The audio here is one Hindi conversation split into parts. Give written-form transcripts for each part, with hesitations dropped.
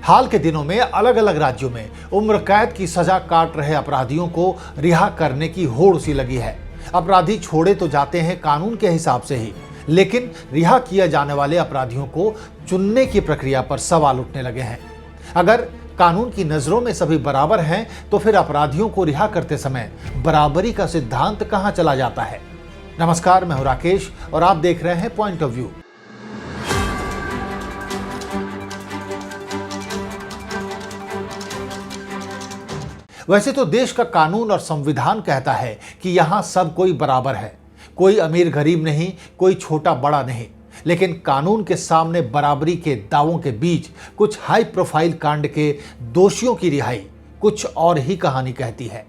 हाल के दिनों में अलग अलग राज्यों में उम्र कैद की सजा काट रहे अपराधियों को रिहा करने की होड़ सी लगी है। अपराधी छोड़े तो जाते हैं कानून के हिसाब से ही, लेकिन रिहा किए जाने वाले अपराधियों को चुनने की प्रक्रिया पर सवाल उठने लगे हैं। अगर कानून की नजरों में सभी बराबर हैं, तो फिर अपराधियों को रिहा करते समय बराबरी का सिद्धांत कहां चला जाता है? नमस्कार, मैं हूं राकेश और आप देख रहे हैं पॉइंट ऑफ व्यू। वैसे तो देश का कानून और संविधान कहता है कि यहां सब कोई बराबर है, कोई अमीर गरीब नहीं, कोई छोटा बड़ा नहीं। लेकिन कानून के सामने बराबरी के दावों के बीच कुछ हाई प्रोफाइल कांड के दोषियों की रिहाई कुछ और ही कहानी कहती है।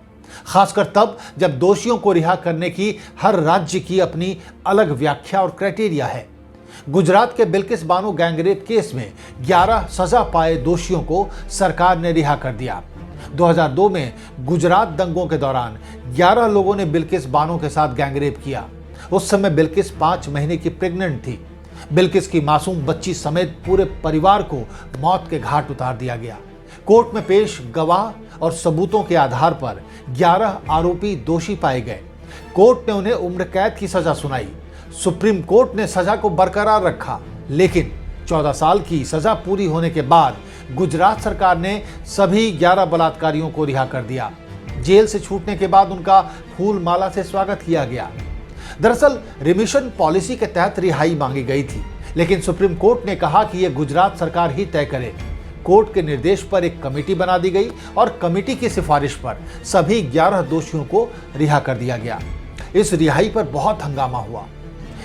खासकर तब जब दोषियों को रिहा करने की हर राज्य की अपनी अलग व्याख्या और क्राइटेरिया है। गुजरात के बिल्किस बानो गैंगरेप केस में 11 सजा पाए दोषियों को सरकार ने रिहा कर दिया। 2002 में गुजरात दंगों के दौरान 11 लोगों ने बिल्किस बानो के साथ गैंगरेप किया। उस समय बिल्किस 5 महीने की प्रेग्नेंट थी। बिल्किस की मासूम बच्ची समेत पूरे परिवार को मौत के घाट उतार दिया गया। कोर्ट में पेश गवाह और सबूतों के आधार पर 11 आरोपी दोषी पाए गए। कोर्ट ने उन्हें उम्र कैद की सजा सुनाई। सुप्रीम कोर्ट ने सजा को बरकरार रखा, लेकिन 14 साल की सजा पूरी होने के बाद गुजरात सरकार ने सभी 11 बलात्कारियों को रिहा कर दिया। जेल से छूटने के बाद उनका फूल माला से स्वागत किया गया। दरअसल रिमिशन पॉलिसी के तहत रिहाई मांगी गई थी, लेकिन सुप्रीम कोर्ट ने कहा कि यह गुजरात सरकार ही तय करे। कोर्ट के निर्देश पर एक कमेटी बना दी गई और कमेटी की सिफारिश पर सभी 11 दोषियों को रिहा कर दिया गया। इस रिहाई पर बहुत हंगामा हुआ।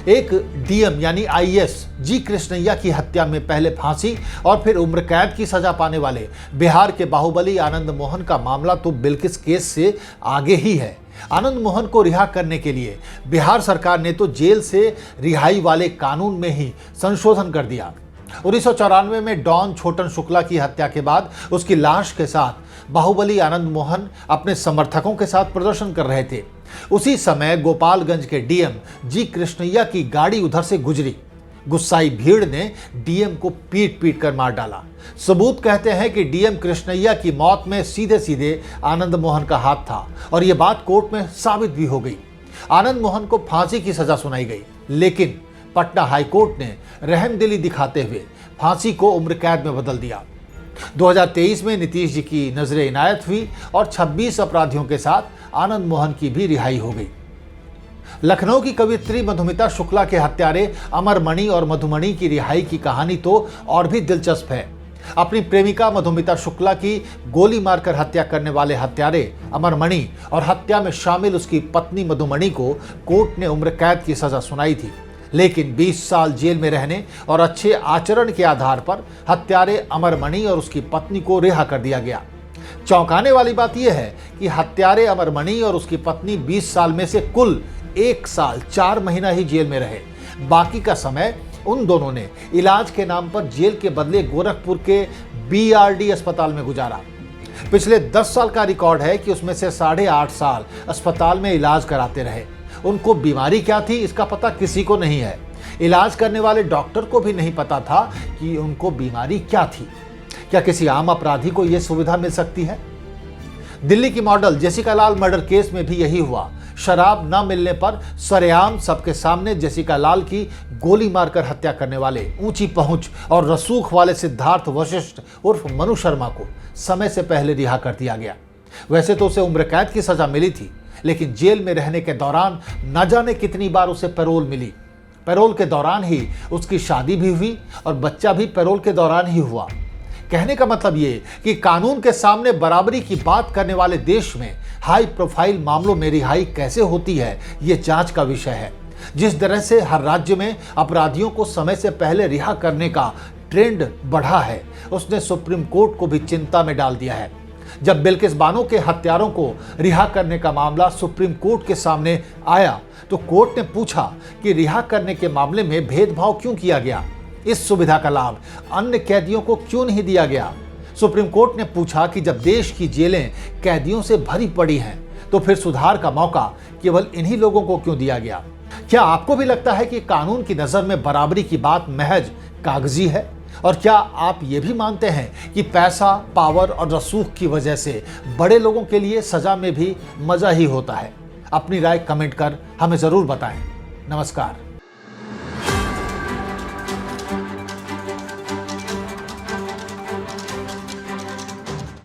एक डीएम यानी आईएएस जी कृष्णैया की हत्या में पहले फांसी और फिर उम्र कैद की सजा पाने वाले बिहार के बाहुबली आनंद मोहन का मामला तो बिल्किस केस से आगे ही है। आनंद मोहन को रिहा करने के लिए बिहार सरकार ने तो जेल से रिहाई वाले कानून में ही संशोधन कर दिया। 1994 में डॉन छोटन शुक्ला की हत्या के बाद उसकी लाश के साथ बाहुबली आनंद मोहन अपने समर्थकों के साथ प्रदर्शन कर रहे थे। उसी समय गोपालगंज के डीएम जी कृष्णैया की गाड़ी उधर से गुजरी। गुस्साई भीड़ ने डीएम को पीट पीट कर मार डाला। सबूत कहते हैं कि डीएम कृष्णैया की मौत में सीधे सीधे आनंद मोहन का हाथ था और यह बात कोर्ट में साबित भी हो गई। आनंद मोहन को फांसी की सजा सुनाई गई, लेकिन पटना हाईकोर्ट ने रहमदिली दिखाते हुए फांसी को उम्र कैद में बदल दिया। 2023 में नीतीश जी की नजर इनायत हुई और 26 अपराधियों के साथ आनंद मोहन की भी रिहाई हो गई। लखनऊ की कवियत्री मधुमिता शुक्ला के हत्यारे अमरमणि और मधुमणि की रिहाई की कहानी तो और भी दिलचस्प है। अपनी प्रेमिका मधुमिता शुक्ला की गोली मारकर हत्या करने वाले हत्यारे अमरमणि और हत्या में शामिल उसकी पत्नी मधुमणि को कोर्ट ने उम्र कैद की सजा सुनाई थी, लेकिन 20 साल जेल में रहने और अच्छे आचरण के आधार पर हत्यारे अमरमणि और उसकी पत्नी को रिहा कर दिया गया। चौंकाने वाली बात यह है कि हत्यारे अमरमणि और उसकी पत्नी 20 साल में से कुल 1 साल 4 महीना ही जेल में रहे। बाकी का समय उन दोनों ने इलाज के नाम पर जेल के बदले गोरखपुर के बीआरडी अस्पताल में गुजारा। पिछले 10 साल का रिकॉर्ड है कि उसमें से 8.5 साल अस्पताल में इलाज कराते रहे। उनको बीमारी क्या थी इसका पता किसी को नहीं है। इलाज करने वाले डॉक्टर को भी नहीं पता था कि उनको बीमारी क्या थी। क्या किसी आम अपराधी को यह सुविधा मिल सकती है? दिल्ली की मॉडल जेसिका लाल मर्डर केस में भी यही हुआ। शराब न मिलने पर सरेआम सबके सामने जेसिका लाल की गोली मारकर हत्या करने वाले ऊंची पहुंच और रसूख वाले सिद्धार्थ वशिष्ठ उर्फ मनु शर्मा को समय से पहले रिहा कर दिया गया। वैसे तो उसे उम्र कैद की सजा मिली थी, लेकिन जेल में रहने के दौरान न जाने कितनी बार उसे पैरोल मिली। पैरोल के दौरान ही उसकी शादी भी हुई और बच्चा भी पैरोल के दौरान ही हुआ। कहने का मतलब ये कि कानून के सामने बराबरी की बात करने वाले देश में हाई प्रोफाइल मामलों में रिहाई कैसे होती है, ये जांच का विषय है। जिस तरह से हर राज्य में अपराधियों को समय से पहले रिहा करने का ट्रेंड बढ़ा है, उसने सुप्रीम कोर्ट को भी चिंता में डाल दिया है। जब बिल्किस बानो के हत्यारों को रिहा करने का मामला सुप्रीम कोर्ट के सामने आया, तो कोर्ट ने पूछा कि रिहा करने के मामले में भेदभाव क्यों किया गया, इस सुविधा का लाभ अन्य कैदियों को क्यों नहीं दिया गया। सुप्रीम कोर्ट ने पूछा कि जब देश की जेलें कैदियों से भरी पड़ी हैं, तो फिर सुधार का मौका केवल इन्हीं लोगों को क्यों दिया गया। क्या आपको भी लगता है कि कानून की नजर में बराबरी की बात महज कागजी है और क्या आप ये भी मानते हैं कि पैसा, पावर और रसूख की वजह से बड़े लोगों के लिए सजा में भी मजा ही होता है? अपनी राय कमेंट कर हमें जरूर बताएं। नमस्कार।